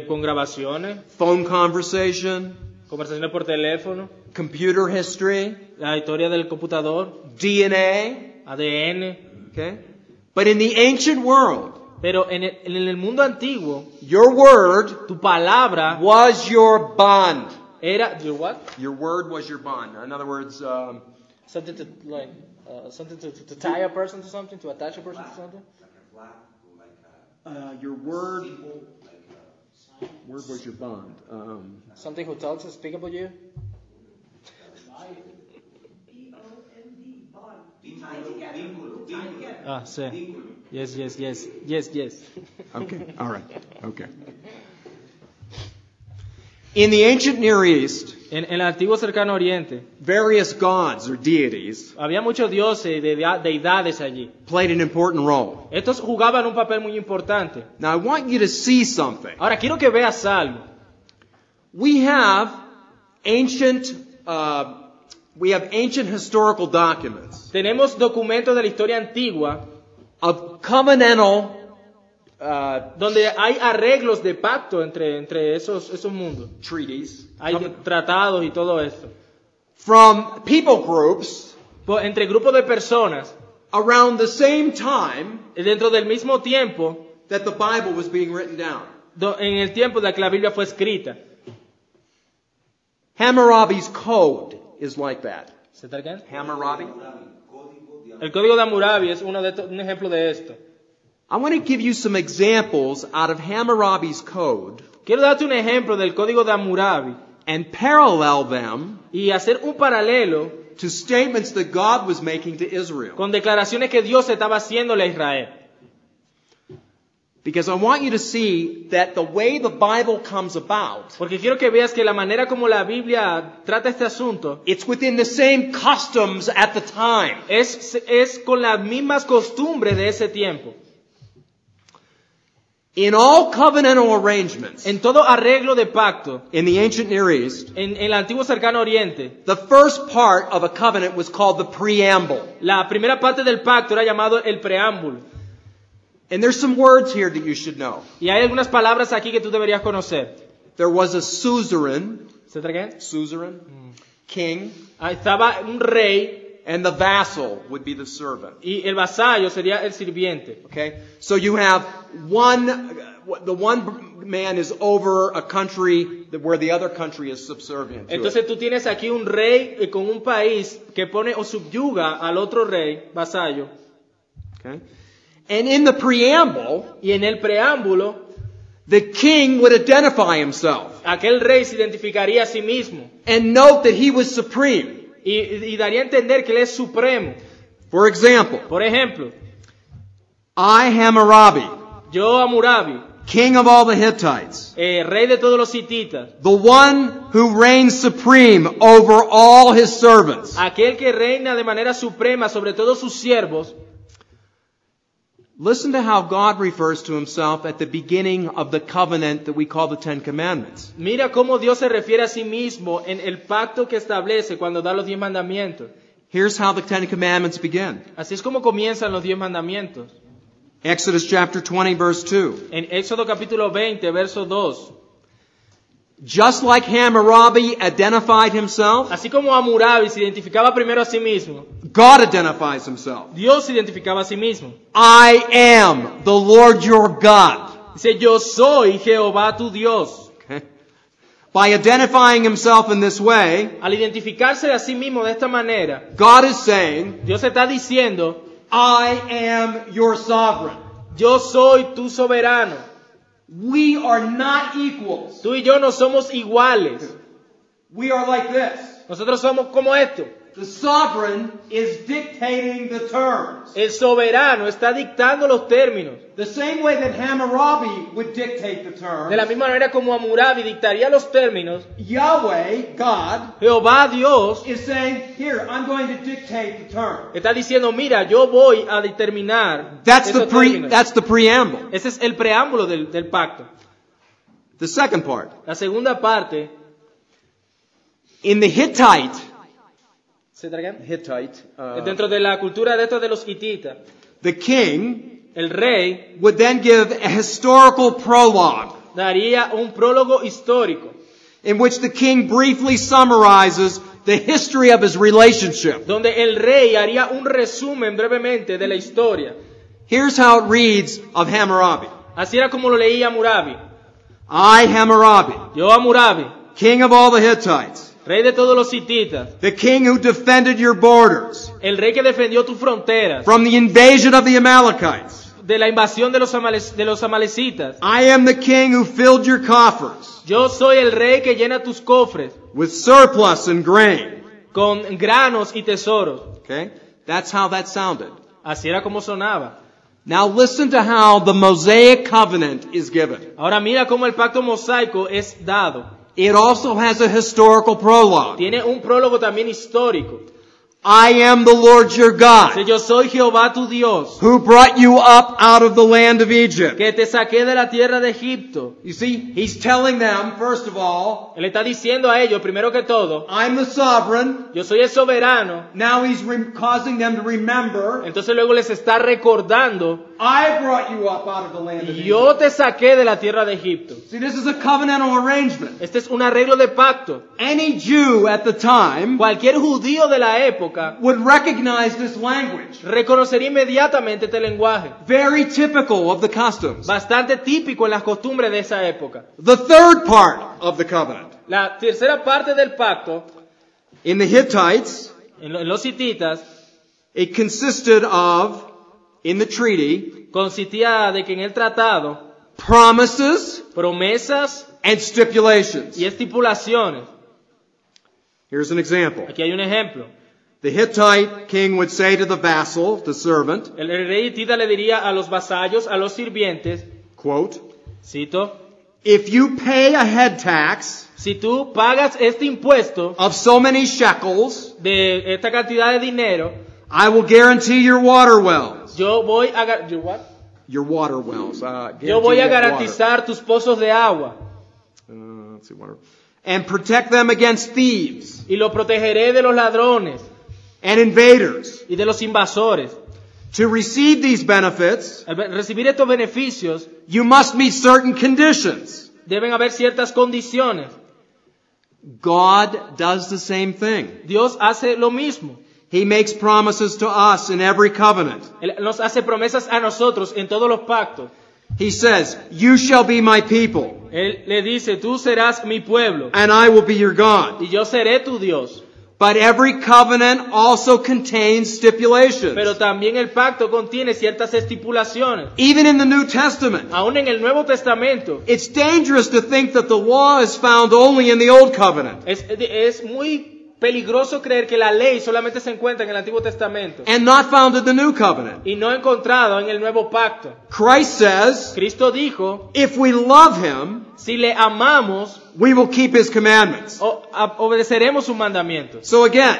con grabaciones, phone conversation, conversaciones por teléfono, computer history, la historia del computador, DNA, ADN. okay? But in the ancient world, Pero en el mundo antiguo, your word tu palabra was your bond. era, your what? Your word was your bond. In other words, Something to like, something to tie a person to something, to attach a person to something. your word was your bond. Something who talks and speak about you. Ah, sí. Yes. Okay, all right, okay. In the ancient Near East, En el antiguo cercano oriente, various gods or deities había muchos dioses y deidades allí. played an important role. Estos jugaban un papel muy importante. Now I want you to see something. Ahora quiero que veas algo. We have ancient historical documents Tenemos documentos de la historia antigua of covenantal donde hay arreglos de pacto entre esos mundos. treaties Hay tratados y todo esto. from people groups Entre grupos de personas, around the same time dentro del mismo tiempo, that the Bible was being written down. en el tiempo de que la Biblia fue escrita. Hammurabi's Code is like that. ¿Se te alcanza? Hammurabi. El Código de Hammurabi es un ejemplo de esto. I want to give you some examples out of Hammurabi's Code Quiero darte un ejemplo del Código de Hammurabi and parallel them y hacer un paralelo to statements that God was making to Israel. con declaraciones que Dios estaba haciéndole a Israel. Because I want you to see that the way the Bible comes about, Porque quiero que veas que la manera como la Biblia trata este asunto it's within the same customs at the time. es con las mismas costumbres de ese tiempo. In all covenantal arrangements En todo arreglo de pacto, in the ancient Near East, en el antiguo cercano oriente, the first part of a covenant was called the preamble. la primera parte del pacto era llamado el preámbulo. And there's some words here that you should know. Y hay algunas palabras aquí que tú deberías conocer. There was a suzerain, ¿Se trae? king, Estaba un rey and the vassal would be the servant. y el vasallo sería el sirviente. Okay? So you have the one man is over a country where the other country is subservient to it. Entonces tú tienes aquí un rey con un país que pone o subyuga al otro rey, vasallo. Okay? And in the preamble, Y en el preámbulo, the king would identify himself aquel rey se identificaría a sí mismo and note that he was supreme. y daría a entender que él es supremo. For example, Por ejemplo, I, Hammurabi, yo Hammurabi, king of all the Hittites, rey de todos los hititas, the one who reigns supreme over all his servants. aquel que reina de manera suprema sobre todos sus siervos. Listen to how God refers to himself at the beginning of the covenant that we call the Ten Commandments. Mira cómo Dios se refiere a sí mismo en el pacto que establece cuando da los 10 mandamientos. Here's how the Ten Commandments begin. Así es como comienzan los 10 mandamientos. Exodus chapter 20, verse 2. En Éxodo capítulo 20, verso 2. Just like Hammurabi identified himself, Así como Hammurabi se identificaba primero a sí mismo, God identifies himself. Dios se identificaba a sí mismo. I am the Lord your God. Dice, yo soy Jehová tu Dios. Okay? By identifying himself in this way, Al identificarse a sí mismo de esta manera, God is saying, Dios está diciendo, I am your sovereign. yo soy tu soberano. We are not equals. Tú y yo no somos iguales. We are like this. Nosotros somos como esto. The sovereign is dictating the terms. El soberano está dictando los términos. The same way that Hammurabi would dictate the terms, De la misma manera como Hammurabi dictaría los términos, Yahweh, God, Jehová Dios is saying, here, I'm going to dictate the terms. está diciendo, mira, yo voy a determinar That's esos the términos. preamble. Ese es el preámbulo del pacto. The second part. La segunda parte, In the Hittite, dentro de la cultura de estos de los hititas, the king el rey would then give a historical prologue daría un prólogo histórico, in which the king briefly summarizes the history of his relationship. donde el rey haría un resumen brevemente de la historia. Here's how it reads of Hammurabi. Así era como lo leía Hammurabi. I, Hammurabi, Yo Hammurabi, king of all the Hittites, rey de todos los hititas, the king who defended your borders el rey que defendió tus fronteras from the invasion of the Amalekites. de la invasión de los amalecitas. I am the king who filled your coffers Yo soy el rey que llena tus cofres with surplus and grain. con granos y tesoros. Okay? That's how that sounded. Así era como sonaba. Now listen to how the Mosaic covenant is given. Ahora mira cómo el pacto mosaico es dado. It also has a historical prologue. Tiene un prólogo también histórico. I am the Lord your God, Dice, yo soy Jehová tu Dios, who brought you up out of the land of Egypt. que te saqué de la tierra de Egipto. You see, he's telling them, first of all, Él está diciendo a ellos, primero que todo, I'm the sovereign. yo soy el soberano. Now he's causing them to remember, Entonces luego les está recordando, I brought you up out of the land of Egypt. yo te saqué de la tierra de Egipto. See, this is a covenantal arrangement. Este es un arreglo de pacto. Any Jew at the time Cualquier judío de la época would recognize this language. reconocería inmediatamente este lenguaje. Very typical of the customs. Bastante típico en las costumbres de esa época. The third part of the covenant. La tercera parte del pacto, In the Hittites, en los hititas, it consisted of, in the treaty, consistía de que en el tratado, promises promesas and stipulations. y estipulaciones. Here's an example. Aquí hay un ejemplo. The Hittite king would say to the vassal, the servant, El rey hitita le diría a los vasallos, a los sirvientes, quote, cito, if you pay a head tax si tú pagas este impuesto of so many shekels, de esta cantidad de dinero, I will guarantee your water wells. yo voy a, gar- yo what? Your water wells. Yo voy a guarantee that garantizar tus pozos de agua water. Let's see, water. And protect them against thieves y lo protegeré de los ladrones and invaders. y de los invasores. To receive these benefits, Al recibir estos beneficios you must meet certain conditions. deben haber ciertas condiciones. God does the same thing. Dios hace lo mismo. He makes promises to us in every covenant. Él nos hace promesas a nosotros en todos los pactos. He says, you shall be my people, Él le dice, tú serás mi pueblo and I will be your God. y yo seré tu Dios. But every covenant also contains stipulations. Pero también el pacto contiene ciertas estipulaciones. Even in the New Testament, Aún en el Nuevo Testamento it's dangerous to think that the law is found only in the Old Covenant es muy peligroso creer que la ley solamente se encuentra en el Antiguo Testamento and not found in the New Covenant. y no encontrado en el Nuevo Pacto. Christ says, Cristo dijo, if we love Him, si le amamos, we will keep His commandments. obedeceremos sus mandamientos. So again,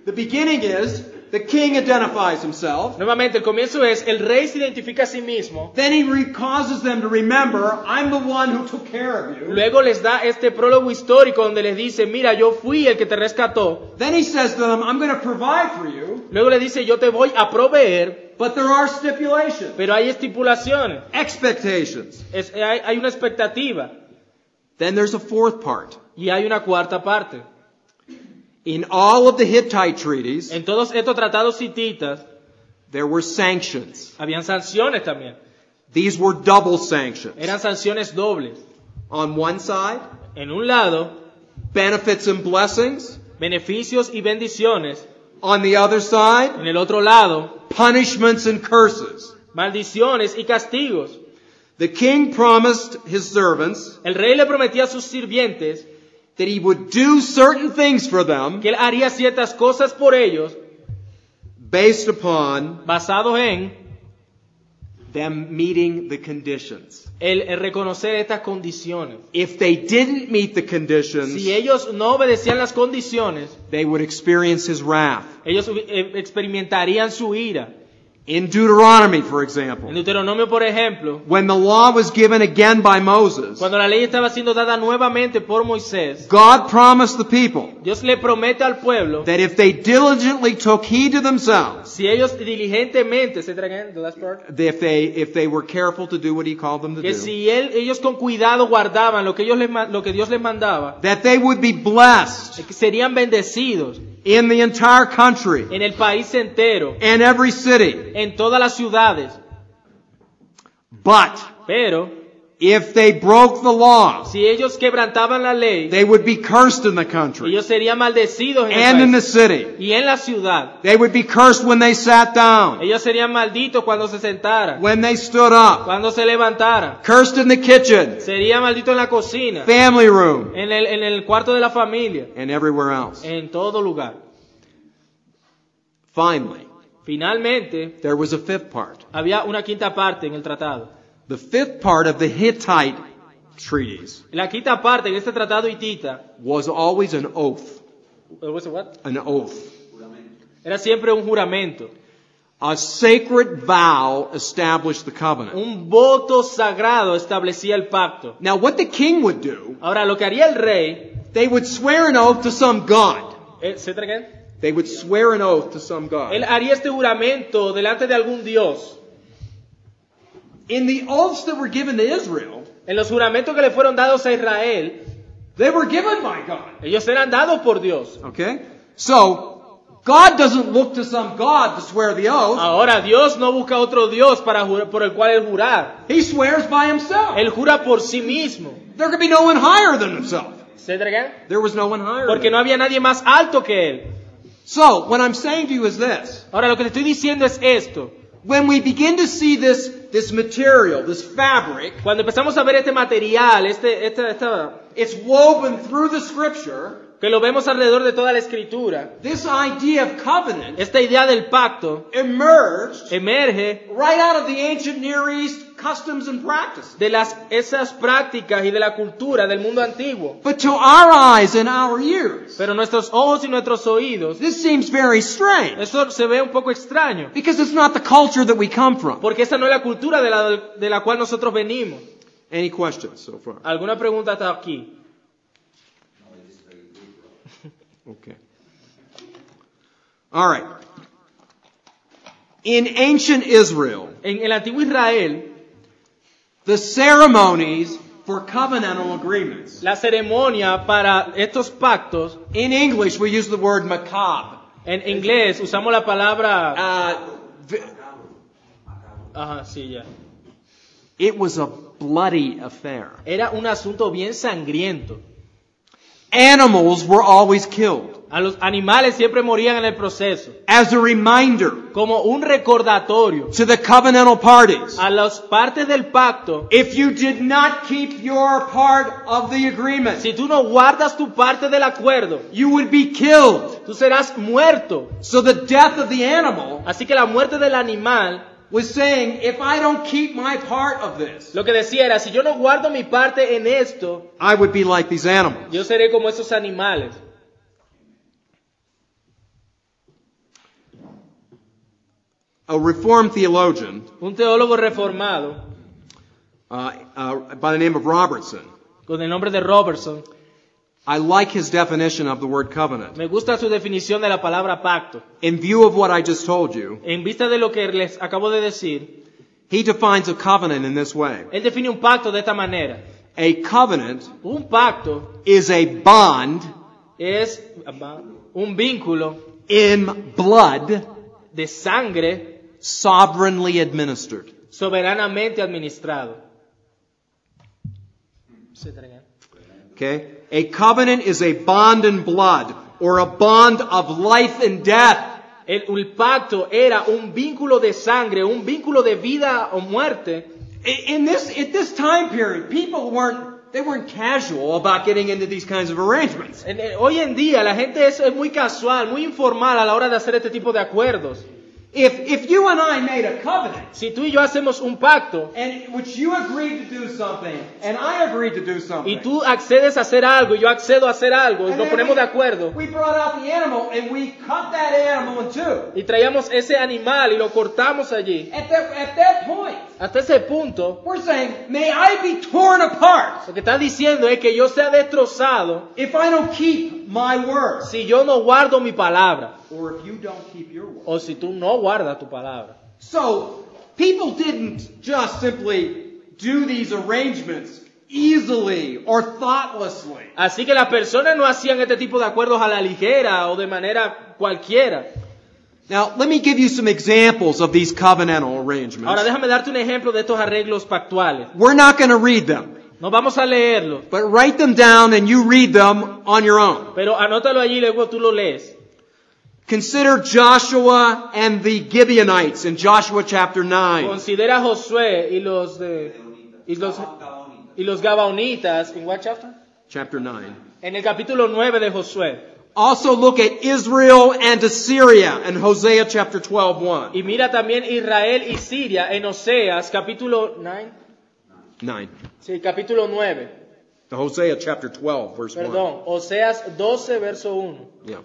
the beginning is the king identifies himself. Nuevamente, el comienzo es, el rey se identifica a sí mismo. Then he causes them to remember, I'm the one who took care of you. Luego les da este prólogo histórico donde les dice, mira, yo fui el que te rescató. Then he says to them, I'm going to provide for you, Luego le dice, yo te voy a proveer, but there are stipulations, pero hay estipulaciones. expectations. Hay una expectativa. Then there's a fourth part. Y hay una cuarta parte. In all of the Hittite treaties, En todos estos tratados hititas, there were sanctions. habían sanciones también. These were double sanctions. Eran sanciones dobles. On one side, En un lado, benefits and blessings. beneficios y bendiciones. On the other side, En el otro lado, punishments and curses. maldiciones y castigos. The king promised his servants El rey le prometía a sus sirvientes that he would do certain things for them que él haría ciertas cosas por ellos based upon basados en them meeting the conditions. el reconocer estas condiciones. If they didn't meet the conditions, Si ellos no obedecían las condiciones, they would experience his wrath. ellos experimentarían su ira. In Deuteronomy, for En example, Deuteronomio, por ejemplo, when the law was given again by Moses, cuando la ley estaba siendo dada nuevamente por Moisés, God promised the people Dios le promete al pueblo, that if they diligently took heed to themselves, si ellos diligentemente, say that again, the last part, if they were careful to do what he called them to que do, si ellos con cuidado guardaban lo que Dios les mandaba, that they would be blessed que serían bendecidos in the entire country en el país entero, and every city. en todas las ciudades. But Pero if they broke the law, si ellos quebrantaban la ley, they would be cursed in the country ellos serían maldecidos en and el in the país city. y en la ciudad. They would be cursed when they sat down, Ellos serían malditos cuando se sentaran, when they stood up, cuando se levantaran. cursed in the kitchen, Sería maldito en la cocina, family room, en el cuarto de la familia, and everywhere else. en todo lugar. Finally, Finalmente, there was a fifth part. había una quinta parte en el tratado. The fifth part of the Hittite treaties La quinta parte en este tratado hitita, was always an oath. what? An oath. Era siempre un juramento. A sacred vow established the covenant. Un voto sagrado establecía el pacto. Now, what the king would do, Ahora, lo que haría el rey, they would swear an oath to some god. say that again? They would swear an oath to some Él god. haría este juramento delante de algún Dios. In the oaths that were given to Israel, En los juramentos que le fueron dados a Israel, they were given by God. ellos eran dados por Dios. Okay? So, God doesn't look to some god to swear the oath. Ahora, Dios no busca otro Dios por el cual él jurar. He swears by himself. Él jura por sí mismo. There could be no one higher than himself. Say that again? There was no one higher Porque than no him. había nadie más alto que él. So, what I'm saying to you is this. Ahora, lo que te estoy diciendo es esto. When we begin to see this material, this fabric, Cuando empezamos a ver este material, it's woven through the scripture, que lo vemos alrededor de toda la escritura, this idea of covenant esta idea del pacto emerged emerge right out of the ancient Near East customs and practices. de esas prácticas y de la cultura del mundo antiguo. But to our eyes and our ears, Pero nuestros ojos y nuestros oídos, this seems very strange. eso se ve un poco extraño, Because it's not the culture that we come from. porque esa no es la cultura de la cual nosotros venimos. Any questions so far? ¿Alguna pregunta hasta aquí? Okay. All right. In ancient Israel, En el antiguo Israel, the ceremonies for covenantal agreements. la ceremonia para estos pactos, In English, we use the word makab. en inglés usamos la palabra... V- Ajá, sí, ya. It was a bloody affair. Era un asunto bien sangriento. Animals were always killed A los animales siempre morían en el proceso, as a reminder como un recordatorio to the covenantal parties. a las partes del pacto. If you did not keep your part of the agreement, Si tú no guardas tu parte del acuerdo, you would be killed. tú serás muerto. So the death of the animal Así que la muerte del animal, was saying, if I don't keep my part of this, lo que decía era, si yo no guardo mi parte en esto, I would be like these animals. yo seré como esos animales. A Reformed theologian Un teólogo reformado, by the name of Robertson, con el nombre de Robertson, I like his definition of the word covenant. me gusta su definición de la palabra pacto. In view of what I just told you, En vista de lo que les acabo de decir, he defines a covenant in this way. él define un pacto de esta manera. A covenant Un pacto is a bond es un vínculo in blood de sangre sovereignly administered. soberanamente administrado. Okay? A covenant is a bond in blood or a bond of life and death. El pacto era un vínculo de sangre, un vínculo de vida o muerte. At this time period, people weren't casual about getting into these kinds of arrangements. Hoy en día la gente es muy casual, muy informal a la hora de hacer este tipo de acuerdos. If you and I made a covenant, Si tú y yo hacemos un pacto in which you agreed to do something, and I agreed to do something, y tú accedes a hacer algo y yo accedo a hacer algo y and nos then ponemos de acuerdo we brought out the animal and we cut that animal in two. y traíamos ese animal y lo cortamos allí. At that point, Hasta ese punto, we're saying, may I be torn apart lo que está diciendo es que yo sea destrozado if I don't keep my word, si yo no guardo mi palabra or if you don't keep your word. o si tú no guardas tu palabra. So, people didn't just simply do these arrangements easily or thoughtlessly. Así que las personas no hacían este tipo de acuerdos a la ligera o de manera cualquiera. Now, let me give you some examples of these covenantal arrangements. Ahora déjame darte un ejemplo de estos arreglos pactuales. We're not going to read them, No vamos a leerlos, but write them down and you read them on your own. pero anótalo allí y luego tú lo lees. Consider Joshua and the Gibeonites in Joshua chapter 9. Considera a Josué y los Gabaonitas, ¿en what chapter? Chapter 9. En el capítulo 9 de Josué. Also look at Israel and Assyria in Hosea chapter 12:1. Y mira también Israel y Siria en Oseas, capítulo 9. 9. Sí, capítulo 9. The Hosea chapter 12 verse 1. Perdón, Oseas 12, verso 1. Yeah.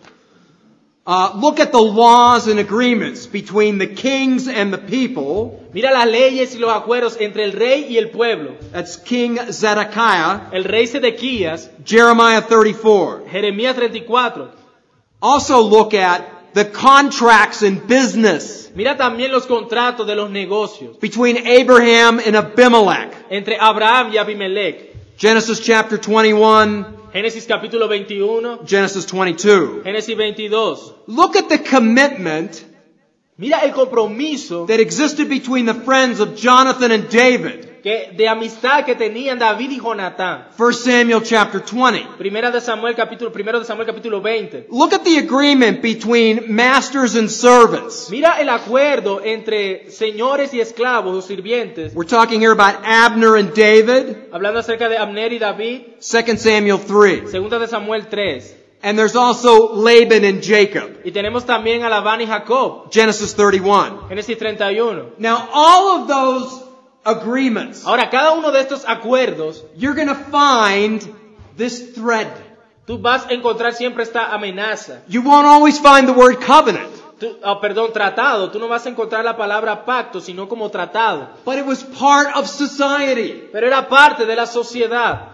Look at the laws and agreements between the kings and the people. Mira las leyes y los acuerdos entre el rey y el pueblo. That's King Zedekiah, El rey Sedequías, Jeremiah 34. Jeremías 34. Also look at the contracts in business Mira también los contratos de los negocios between Abraham and Abimelech. entre Abraham y Abimelech. Genesis chapter 21, Génesis capítulo 21, Genesis 22. Génesis 22. Look at the commitment Mira el compromiso that existed between the friends of Jonathan and David. de amistad que tenían David y Jonatán. 1 Samuel chapter 20. Primero de Samuel capítulo 20. Look at the agreement between masters and servants. Mira el acuerdo entre señores y esclavos o sirvientes. We're talking here about Abner and David, Hablando acerca de Abner y David. 2 Samuel 3. Segunda de Samuel 3. And there's also Laban and Jacob, Y tenemos también a Labán y Jacob. Genesis 31. Génesis 31. Now all of those agreements, Ahora, cada uno de estos acuerdos, you're going to find this thread. tú vas a encontrar siempre esta amenaza. You won't always find the word covenant, Tratado. Tú no vas a encontrar la palabra pacto, sino como tratado. but it was part of society. Pero era parte de la sociedad.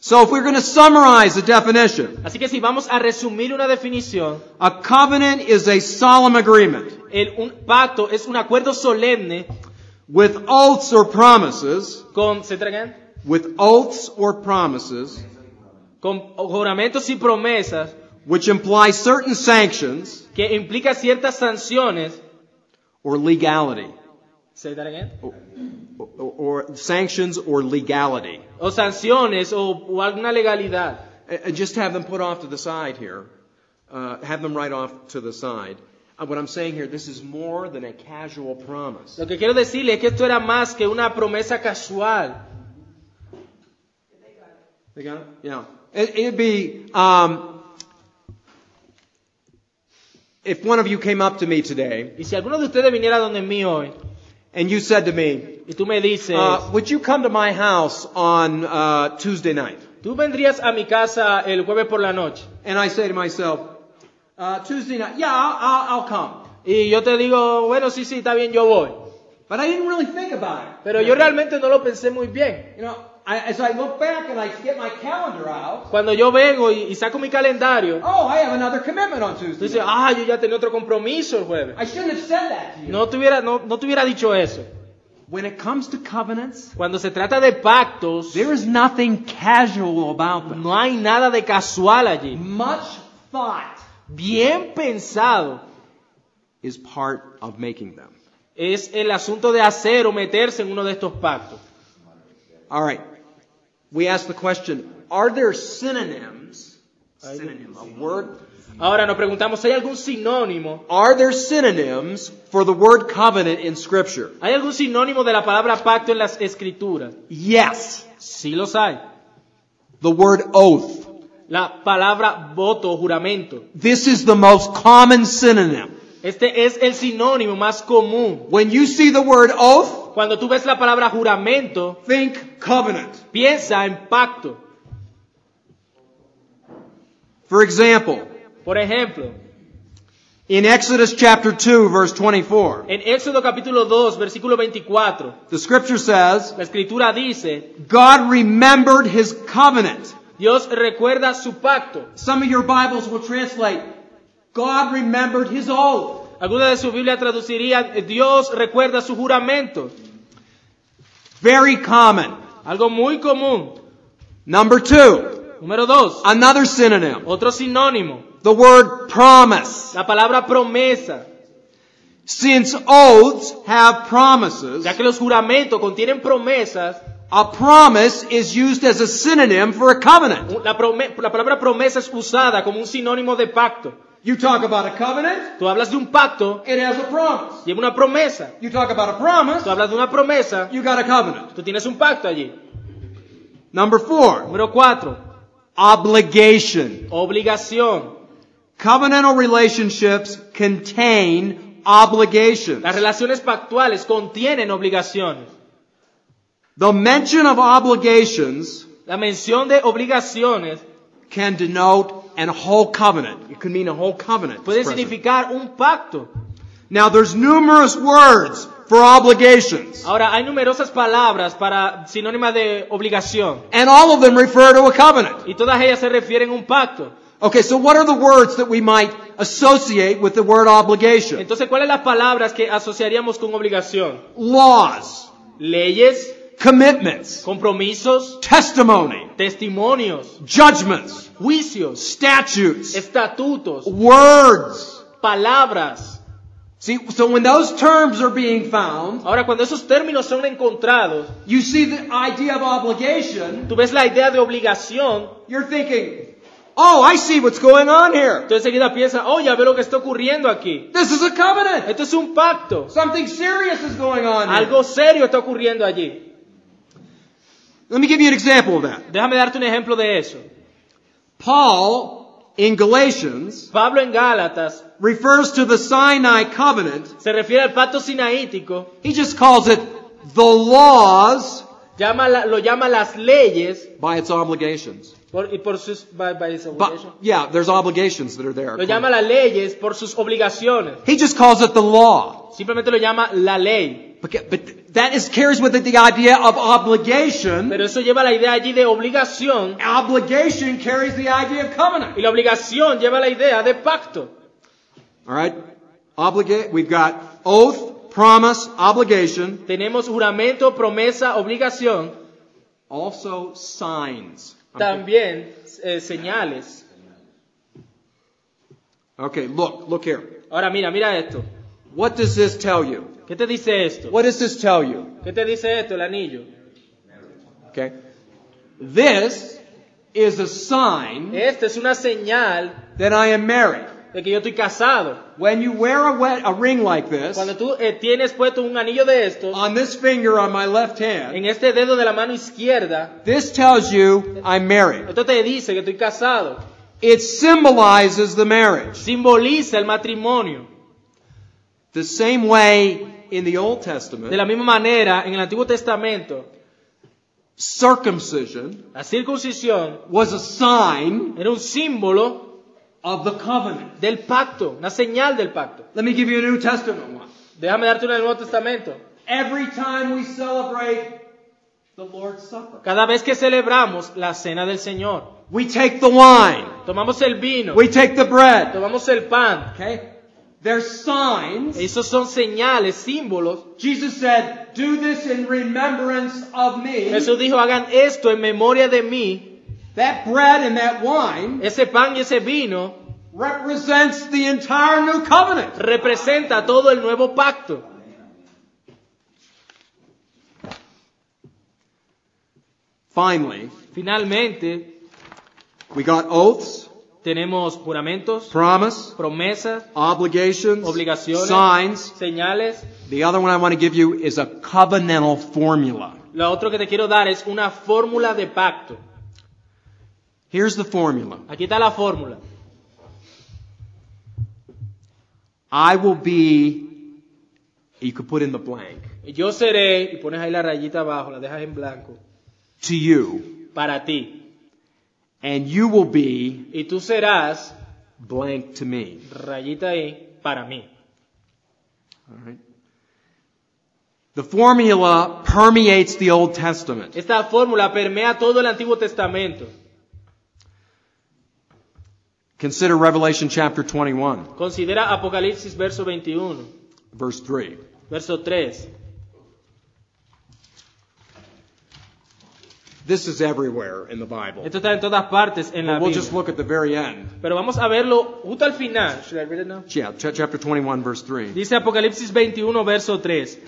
So if we're going to summarize the definition, Así que si vamos a resumir una definición, a covenant is a solemn agreement un pacto es un acuerdo solemne with oaths or promises, con, ¿se entregan? with oaths or promises, Con juramentos y promesas which imply certain sanctions que implica ciertas sanciones. or legality, ¿Se entregan? or sanctions or legality. O sanciones o alguna legalidad. Just have them put off to the side here. Have them right off to the side. What I'm saying here, this is more than a casual promise. Lo que quiero decirle es que esto era más que una promesa casual. They got it? Yeah. It'd be, if one of you came up to me today Y si alguno de ustedes viniera donde mí hoy and you said to me, y tú me dices, would you come to my house on Tuesday night? tú vendrías a mi casa el jueves por la noche. And I say to myself, Tuesday night, yeah, I'll come. Y yo te digo, bueno, sí, está bien, yo voy. But I didn't really think about it. Pero yo realmente no lo pensé muy bien. You know, as I look back and I get my calendar out, Cuando yo vengo y saco mi calendario, oh, I have another commitment on tú Tuesday dices, night. yo ya tenía otro compromiso el jueves. I shouldn't have said that to you. No te hubiera dicho eso. When it comes to covenants, Cuando se trata de pactos, there is nothing casual about them. no hay nada de casual allí. Much thought Bien pensado is part of making them. es el asunto de hacer o meterse en uno de estos pactos. All right. We ask the question, are there synonyms? Synonym, a word. Ahora nos preguntamos, ¿hay algún sinónimo? Are there synonyms for the word covenant in Scripture? ¿Hay algún sinónimo de la palabra pacto en las Escrituras? Yes. Sí los hay. The word oath. La palabra voto o juramento. This is the most common synonym. Este es el sinónimo más común. When you see the word oath, Cuando tú ves la palabra juramento, think covenant. piensa en pacto. For example, Por ejemplo, in Exodus chapter 2, verse 24, en Éxodo capítulo 2, versículo 24, the Scripture says, la Escritura dice, God remembered His covenant. Dios recuerda su pacto. Some of your Bibles will translate, God remembered His oath. Alguna de su Biblia traduciría, Dios recuerda su juramento. Very common. Algo muy común. Number 2, Número 2, another synonym, otro sinónimo, the word promise. la palabra promesa. Since oaths have promises, Ya que los juramentos contienen promesas, a promise is used as a synonym for a covenant. la palabra promesa es usada como un sinónimo de pacto. You talk about a covenant, Tú hablas de un pacto, it has a promise. lleva una promesa. You talk about a promise, Tú hablas de una promesa, you got a covenant. tú tienes un pacto allí. Number 4, Número 4, obligation. obligación. Covenantal relationships contain obligations. Las relaciones pactuales contienen obligaciones. The mention of obligations La mención de obligaciones can denote a whole covenant. It can mean a whole covenant. puede significar un pacto. Now there's numerous words for obligations, Ahora, hay numerosas palabras para sinónimas de obligación. and all of them refer to a covenant. Y todas ellas se refieren a un pacto. Okay, so what are the words that we might associate with the word obligation? Entonces, ¿cuáles las palabras que asociaríamos con obligación? Laws, Leyes, commitments, compromisos, testimony, testimonios, judgments, juicios, statutes, estatutos, words. palabras. See, so when those terms are being found, Ahora, cuando esos términos son encontrados, you see the idea of obligation, tú ves la idea de obligación, you're thinking, oh, I see what's going on here. tú enseguida piensas, oh, ya veo lo que está ocurriendo aquí. This is a covenant. Esto es un pacto. Something serious is going on here. Algo serio está ocurriendo allí. Let me give you an example of that. Déjame darte un ejemplo de eso. Paul, in Galatians, Pablo en Gálatas refers to the Sinai covenant. se refiere al pacto sinaítico. He just calls it the laws lo llama las leyes by its obligations. por sus by its obligation. Yeah, there's obligations that are there. Lo llama las leyes por sus obligaciones. He just calls it the law. Simplemente lo llama la ley. But that carries with it the idea of obligation. Pero eso lleva la idea allí de obligación. Obligation carries the idea of covenant. Y la obligación lleva la idea de pacto. All right? We've got oath, promise, obligation. Tenemos juramento, promesa, obligación. Also signs. También señales. Okay, look here. Ahora mira esto. What does this tell you? ¿Qué te dice esto? What does this tell you? ¿Qué te dice esto, el anillo? Okay. This is a sign Esta es una señal that I am married. de que yo estoy casado. When you wear a ring like this, Cuando tú tienes puesto un anillo de estos on this finger on my left hand, en este dedo de la mano izquierda, this tells you I'm married. esto te dice que estoy casado. It symbolizes the marriage. Simboliza el matrimonio. The same way in the Old Testament, De la misma manera, en el Antiguo Testamento, circumcision la circuncisión was a sign era un símbolo of the covenant. del pacto, una señal del pacto. Let me give you a New Testament one. Déjame darte una del Nuevo Testamento. Every time we celebrate the Lord's Supper, Cada vez que celebramos la cena del Señor, we take the wine, tomamos el vino, we take the bread. tomamos el pan. Okay? They're signs. Esos son señales, símbolos. Jesus said, "Do this in remembrance of me." Jesús dijo, hagan esto en memoria de mí. That bread and that wine Ese pan y ese vino represents the entire new covenant. representa todo el nuevo pacto. Finally, Finalmente, we got oaths, tenemos juramentos, promise, promesas, obligations, obligaciones, signs. señales. The other one I want to give you is a covenantal formula. Lo otro que te quiero dar es una fórmula de pacto. Here's the formula. Aquí está la fórmula. I will be, you could put in the blank, Yo seré, y pones ahí la rayita abajo, la dejas en blanco, to you, para ti. and you will be Y tú serás, blank to me. rayita ahí, para mí. All right? The formula permeates the Old Testament. Esta fórmula permea todo el Antiguo Testamento. Consider Revelation chapter 21, Considera Apocalipsis verso 21, verse 3. verso 3. This is everywhere in the Bible. Esto está en todas partes en la We'll just Biblia. look at the very end. Pero vamos a verlo justo al final. Should I read it now? Yeah, chapter 21, verse 3. Dice Apocalipsis 21, verso 3.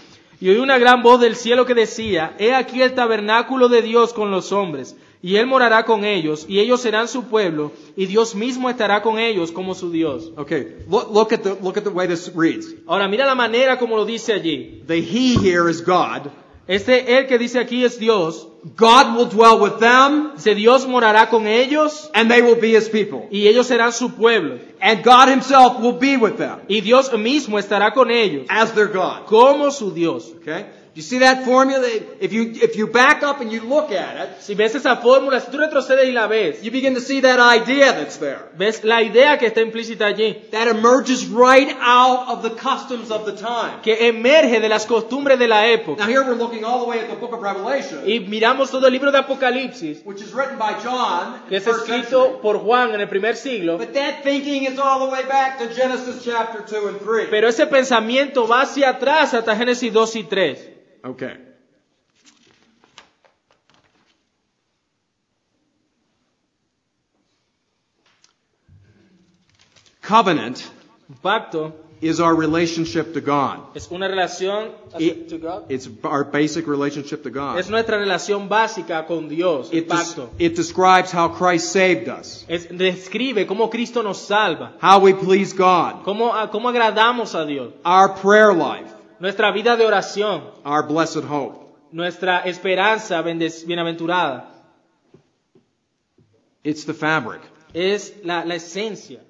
Y oí una gran voz del cielo que decía, he aquí el tabernáculo de Dios con los hombres, y Él morará con ellos, y ellos serán su pueblo, y Dios mismo estará con ellos como su Dios. Okay, look at the way this reads. Ahora mira la manera como lo dice allí. The he here is God. Él que dice aquí es Dios. God will dwell with them, Dice Dios morará con ellos, and they will be his people. y ellos serán su pueblo. And God himself will be with them Y Dios mismo estará con ellos, as their God. como su Dios. Okay? You see that formula? If you back up and you look at it, Si ves esa fórmula, si tú retrocedes y la ves, you begin to see that idea that's there. ves la idea que está implícita allí, That emerges right out of the customs of the time. que emerge de las costumbres de la época. Now here we're looking all the way at the book of Revelation, Y miramos todo el libro de Apocalipsis, which is written by John in que the es first century. escrito por Juan en el primer siglo, But that thinking is all the way back to Genesis chapter 2 and 3. pero ese pensamiento va hacia atrás hasta Génesis 2 y 3. Okay. Covenant Un pacto is our relationship to God. es una relación to God. It's our basic relationship to God. Es nuestra relación básica con Dios, el pacto. It describes how Christ saved us, Describe cómo Cristo nos salva, how we please God, cómo agradamos a Dios, our prayer life, nuestra vida de oración, our blessed hope. nuestra esperanza bienaventurada. It's the fabric. Es la esencia.